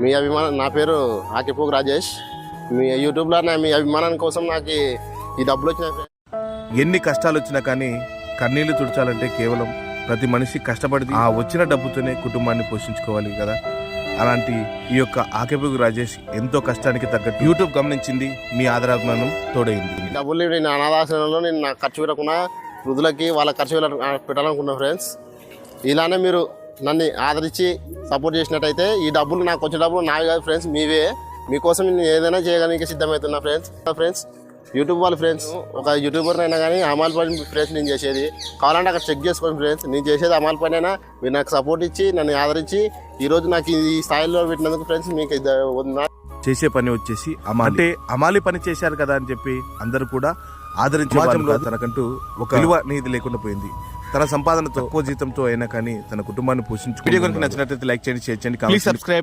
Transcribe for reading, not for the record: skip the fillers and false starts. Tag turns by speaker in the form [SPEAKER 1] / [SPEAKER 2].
[SPEAKER 1] మీ అభిమానం. నా పేరు ఆకిపోగు రాజేష్. మీ యూట్యూబ్లో మీ అభిమానం కోసం నాకు ఈ డబ్బులు వచ్చినాయి ఫ్రెండ్స్.
[SPEAKER 2] ఎన్ని కష్టాలు వచ్చినా కానీ కన్నీళ్లు తుడచాలంటే కేవలం ప్రతి మనిషి కష్టపడి ఆ వచ్చిన డబ్బుతోనే కుటుంబాన్ని పోషించుకోవాలి కదా. అలాంటి ఈ యొక్క ఆకిపోగు రాజేష్ ఎంతో కష్టానికి తగ్గట్టు యూట్యూబ్ గమనించింది, మీ ఆదరాభిమానం తోడైంది.
[SPEAKER 1] డబ్బులు నేను అనాథాశ్రమంలో నేను నాకు ఖర్చు పెట్టకుండా వృద్ధులకి వాళ్ళ ఖర్చు పెట్టాలనుకున్నాను ఫ్రెండ్స్. ఇలానే మీరు నన్ను ఆదరించి సపోర్ట్ చేసినట్టయితే ఈ డబ్బులు నాకు వచ్చే డబ్బులు నావి కాదు ఫ్రెండ్స్, మీవే. మీకోసం నేను ఏదైనా చేయడానికి సిద్ధమవుతున్నా ఫ్రెండ్స్. యూట్యూబ్ వాళ్ళు ఫ్రెండ్స్, ఒక యూట్యూబర్ అయినా కానీ అమలు పని ఫ్రెండ్స్ నేను చేసేది. కావాలంటే అక్కడ చెక్ చేసుకోండి ఫ్రెండ్స్. నేను చేసేది అమలు పని అయినా మీరు నాకు సపోర్ట్ ఇచ్చి నన్ను ఆదరించి ఈరోజు నాకు ఈ స్థాయిలో పెట్టినందుకు ఫ్రెండ్స్ మీకు
[SPEAKER 2] చేసే పని వచ్చేసి అంటే అమాలి పని చేశారు కదా అని చెప్పి అందరూ కూడా ఆదరించే తనకంటూ ఒక విలువ అనేది లేకుండా పోయింది. తన సంపాదనతో తక్కువ జీతంతో అయినా కానీ తన కుటుంబాన్ని పోషించుకుంటూ. వీడియో కనుక నచ్చినట్లయితే లైక్ చేయండి, షేర్ చేయండి, సబ్స్క్రైబ్.